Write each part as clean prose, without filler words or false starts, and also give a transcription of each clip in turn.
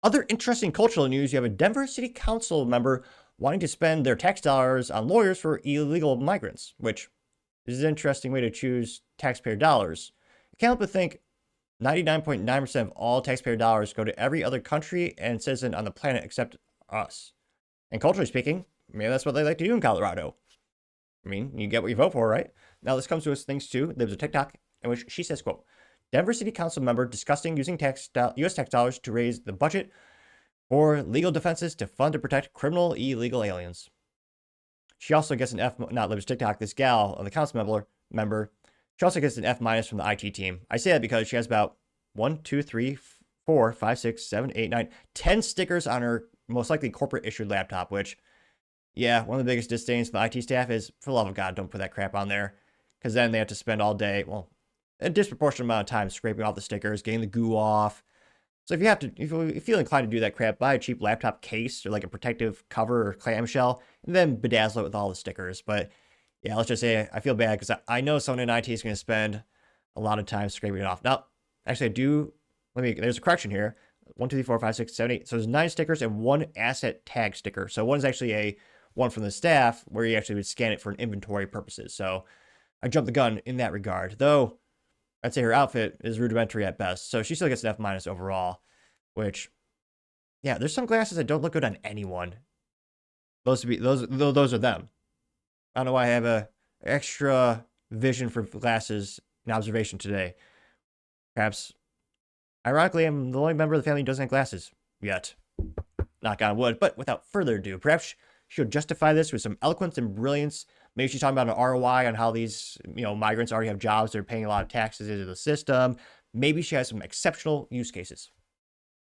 Other interesting cultural news, you have a Denver City Council member wanting to spend their tax dollars on lawyers for illegal migrants, which is an interesting way to choose taxpayer dollars. I can't help but think 99.9% of all taxpayer dollars go to every other country and citizen on the planet except us. And culturally speaking, maybe that's what they like to do in Colorado. I mean, you get what you vote for, right? Now, this comes to us thanks to, there was a TikTok in which she says, quote, Denver City Council member discussing using U.S. tax dollars to raise the budget for legal defenses to fund and protect criminal illegal aliens. She also gets an F, not Lib's TikTok, this gal, the council member, she also gets an F minus from the IT team. I say that because she has about 1, 2, 3, 4, 5, 6, 7, 8, 9, 10 stickers on her most likely corporate issued laptop, which, yeah, one of the biggest disdains for the IT staff is, for the love of God, don't put that crap on there. Because then they have to spend all day, well, a disproportionate amount of time scraping off the stickers, getting the goo off. So if you feel inclined to do that crap, buy a cheap laptop case or like a protective cover or clamshell, and then bedazzle it with all the stickers. But yeah, let's just say I feel bad because I know someone in IT is going to spend a lot of time scraping it off. Now, actually, I do. There's a correction here. 1, 2, 3, 4, 5, 6, 7, 8. So there's 9 stickers and 1 asset tag sticker. So one is actually a one from the staff where you actually would scan it for inventory purposes. So I jumped the gun in that regard, though I'd say her outfit is rudimentary at best. So she still gets an F minus overall, which, yeah, there's some glasses that don't look good on anyone. Those are them. I don't know why I have a extra vision for glasses and observation today. Perhaps, ironically, I'm the only member of the family who doesn't have glasses yet. Knock on wood. But without further ado, perhaps she'll justify this with some eloquence and brilliance. Maybe she's talking about an ROI on how these, migrants already have jobs. They're paying a lot of taxes into the system. Maybe she has some exceptional use cases.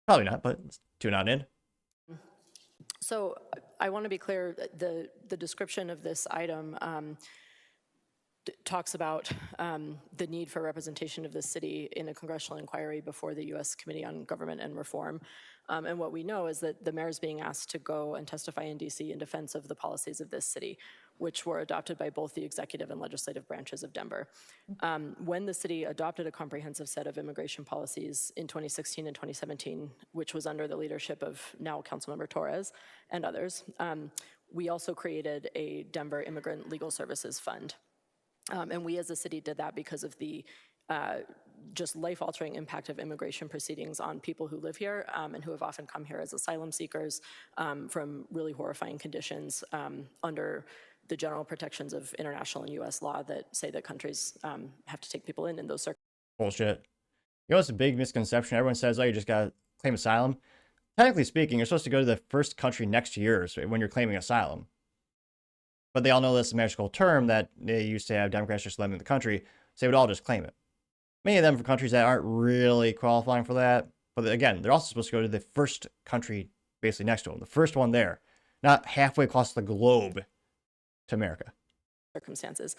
Probably not, but let's tune on in. So I want to be clear, the description of this item talks about the need for representation of the city in a congressional inquiry before the U.S. Committee on Government and Reform. And what we know is that the mayor is being asked to go and testify in D.C. in defense of the policies of this city, which were adopted by both the executive and legislative branches of Denver. When the city adopted a comprehensive set of immigration policies in 2016 and 2017, which was under the leadership of now Councilmember Torres and others, we also created a Denver Immigrant Legal Services Fund. And we as a city did that because of the just life-altering impact of immigration proceedings on people who live here and who have often come here as asylum seekers from really horrifying conditions under the general protections of international and U.S. law that say that countries have to take people in those circumstances. Bullshit. You know what's a big misconception? Everyone says, oh, you just got to claim asylum. Technically speaking, you're supposed to go to the first country next to yours when you're claiming asylum. But they all know this magical term that they used to have Democrats just living in the country, so they would all just claim it. Many of them from countries that aren't really qualifying for that. But again, they're also supposed to go to the first country basically next to them, the first one there, not halfway across the globe to America. Circumstances.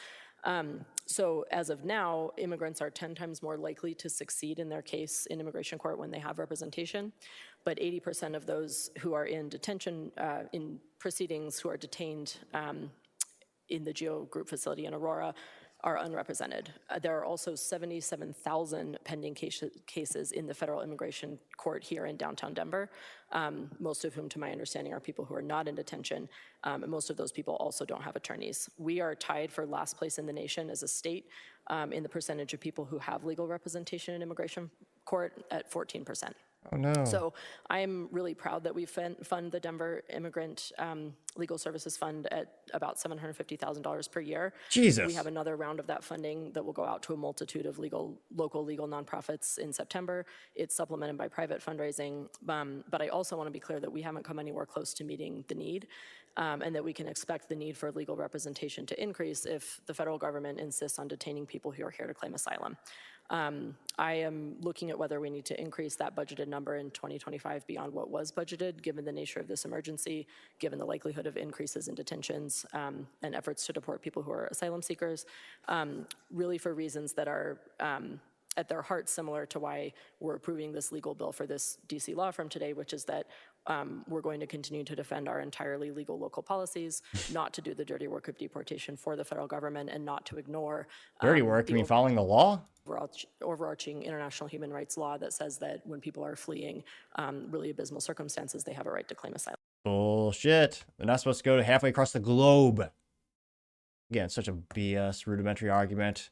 So as of now, immigrants are 10 times more likely to succeed in their case in immigration court when they have representation. But 80% of those who are in detention, in proceedings, who are detained in the GEO Group facility in Aurora are unrepresented. There are also 77,000 pending cases in the federal immigration court here in downtown Denver, most of whom, to my understanding, are people who are not in detention, and most of those people also don't have attorneys. We are tied for last place in the nation as a state in the percentage of people who have legal representation in immigration court at 14%. Oh, no. So I'm really proud that we fund the Denver Immigrant Legal Services Fund at about $750,000 per year. Jesus. We have another round of that funding that will go out to a multitude of local legal nonprofits in September. It's supplemented by private fundraising. But I also want to be clear that we haven't come anywhere close to meeting the need and that we can expect the need for legal representation to increase if the federal government insists on detaining people who are here to claim asylum. I am looking at whether we need to increase that budgeted number in 2025 beyond what was budgeted, given the nature of this emergency, given the likelihood of increases in detentions and efforts to deport people who are asylum seekers, really for reasons that are at their heart similar to why we're approving this legal bill for this DC law firm today, which is that we're going to continue to defend our entirely legal local policies, not to do the dirty work of deportation for the federal government, and not to ignore Dirty work? the You mean following the law? overarching international human rights law that says that when people are fleeing really abysmal circumstances, they have a right to claim asylum. Bullshit. They're not supposed to go halfway across the globe. Again, such a BS rudimentary argument.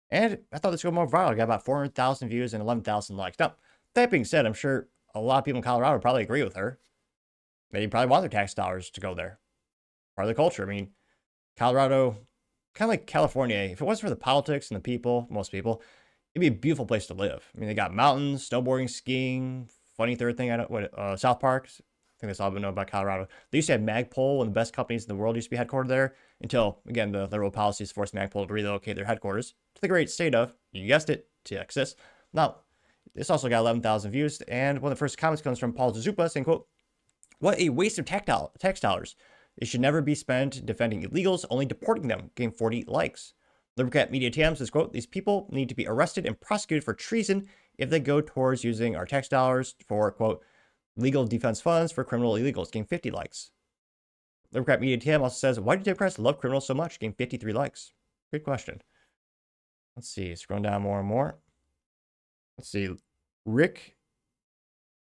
And I thought this would go more viral. It got about 400,000 views and 11,000 likes. Now, that being said, I'm sure a lot of people in Colorado probably agree with her. They probably want their tax dollars to go there. Part of the culture. I mean, Colorado, kind of like California, if it wasn't for the politics and the people, most people, it'd be a beautiful place to live. I mean, they got mountains, snowboarding, skiing. Funny third thing, I don't, South Park. I think that's all we know about Colorado. They used to have Magpul, one of the best companies in the world, used to be headquartered there until, again, the liberal policies forced Magpul to relocate their headquarters to the great state of, you guessed it, Texas. Now, this also got 11,000 views, and one of the first comments comes from Paul Zazupa saying, quote, "What a waste of tax dollars. It should never be spent defending illegals, only deporting them," getting 40 likes. Libercat Media TM says, quote, "These people need to be arrested and prosecuted for treason if they go towards using our tax dollars for, quote, legal defense funds for criminal illegals," getting 50 likes. Libercat Media TM also says, "Why do Democrats love criminals so much?" getting 53 likes. Good question. Let's see, scrolling down more and more. Let's see, Rick,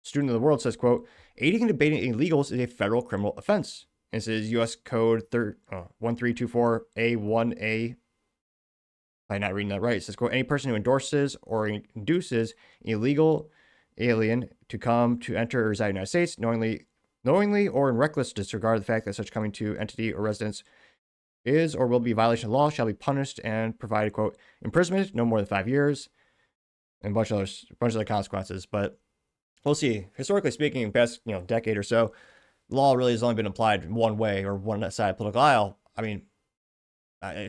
student of the world, says, quote, "Aiding and debating illegals is a federal criminal offense." This is U.S. Code 1324A1A. I'm not reading that right. It says, quote, "Any person who endorses or induces an illegal alien to come to enter or reside in the United States, knowingly or in reckless disregard of the fact that such coming to entity or residence is or will be a violation of law, shall be punished and provided, quote, imprisonment no more than 5 years, and a bunch of other consequences." But we'll see. Historically speaking, in the past decade or so, law really has only been applied one way or one side of the political aisle. I mean,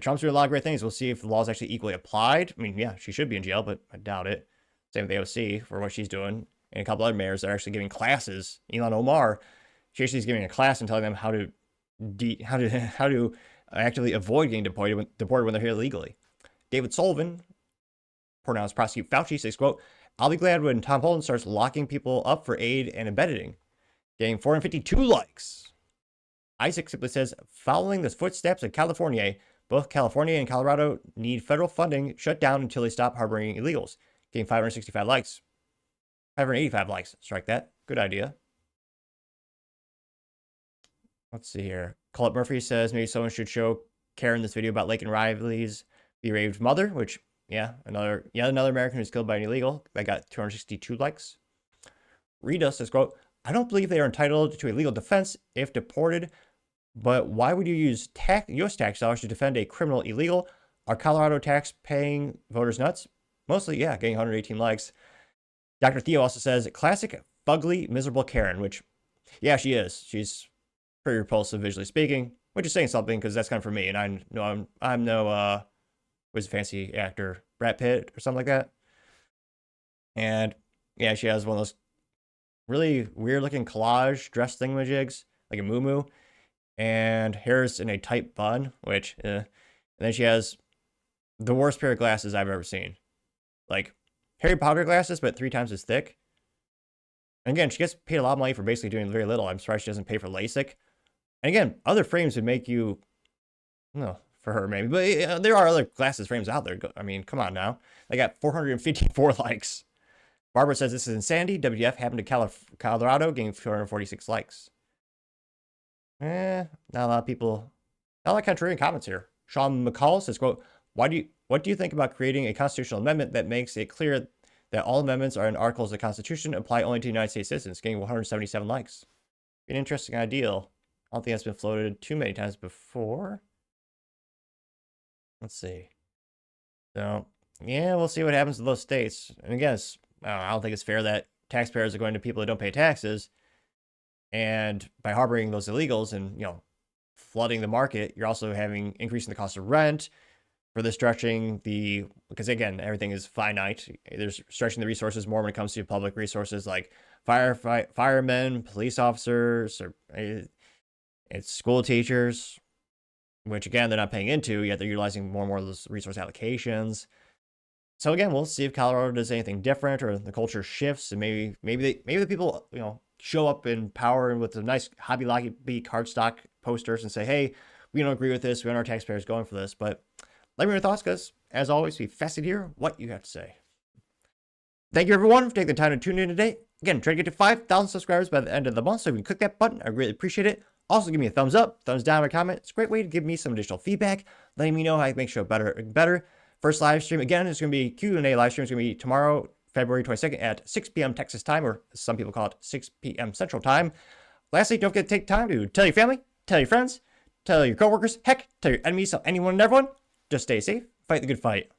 Trump's doing a lot of great things. We'll see if the law is actually equally applied. I mean, yeah, she should be in jail, but I doubt it. Same with AOC for what she's doing, and a couple other mayors that are actually giving classes. Ilhan Omar, she actually is giving a class and telling them how to actively avoid getting deported when they're here illegally. David Sullivan, pronouns prosecute Fauci, says, quote, "I'll be glad when Tom Holland starts locking people up for aid and abetting," getting 452 likes. Isaac simply says, "Following the footsteps of California, both California and Colorado need federal funding shut down until they stop harboring illegals," getting 565 likes. 585 likes. Strike that. Good idea. Let's see here. Colette Murphy says maybe someone should show Karen this video about Laken Riley's bereaved mother, which, yeah, another American who's killed by an illegal. That got 262 likes. Rita says, quote, "I don't believe they are entitled to a legal defense if deported, but why would you use U.S. tax dollars to defend a criminal illegal? Are Colorado tax-paying voters nuts?" Mostly, yeah, getting 118 likes. Dr. Theo also says, "Classic fugly, miserable Karen," which, yeah, she is. She's pretty repulsive visually speaking, which is saying something because that's kind of for me. And I'm no was a fancy actor, Brad Pitt or something like that. And yeah, she has one of those really weird looking collage dress thingamajigs, like a muumuu, and hair's in a tight bun, which, and then she has the worst pair of glasses I've ever seen. Like Harry Potter glasses, but 3 times as thick. And again, she gets paid a lot of money for basically doing very little. I'm surprised she doesn't pay for LASIK. And again, other frames would make you, no, for her maybe, but there are other glasses frames out there. I mean, come on now. They got 454 likes. Barbara says this is insanity. WDF happened to Colorado, getting 246 likes. Not a lot of people, not a lot of contrarian comments here. Sean McCall says, quote, what do you think about creating a constitutional amendment that makes it clear that all amendments are in articles of the Constitution apply only to United States citizens, getting 177 likes? An interesting ideal. I don't think that's been floated too many times before. Let's see. So, yeah, we'll see what happens to those states. And again, I don't think it's fair that taxpayers are going to people who don't pay taxes. And by harboring those illegals and, flooding the market, you're also increasing the cost of rent, further stretching because again, everything is finite. There's stretching the resources more when it comes to public resources like firemen, police officers, or it's school teachers, which again, they're not paying into, yet they're utilizing more and more of those resource allocations. So again, we'll see if Colorado does anything different or the culture shifts, and maybe the people, show up in power and with a nice Hobby Lobby cardstock posters and say, hey, we don't agree with this. We want our taxpayers going for this. But let me know your thoughts, because as always, we fascinated to hear what you have to say. Thank you, everyone, for taking the time to tune in today. Again, try to get to 5,000 subscribers by the end of the month, so if you can click that button, I really appreciate it. Also, give me a thumbs up, thumbs down, or comment. It's a great way to give me some additional feedback, letting me know how I can make the show better and better. First live stream, again, is going to be Q&A live stream. It's going to be tomorrow, February 22nd at 6 p.m. Texas time, or some people call it 6 p.m. Central time. Lastly, don't forget to take time to tell your family, tell your friends, tell your coworkers, heck, tell your enemies, tell anyone and everyone. Just stay safe, fight the good fight.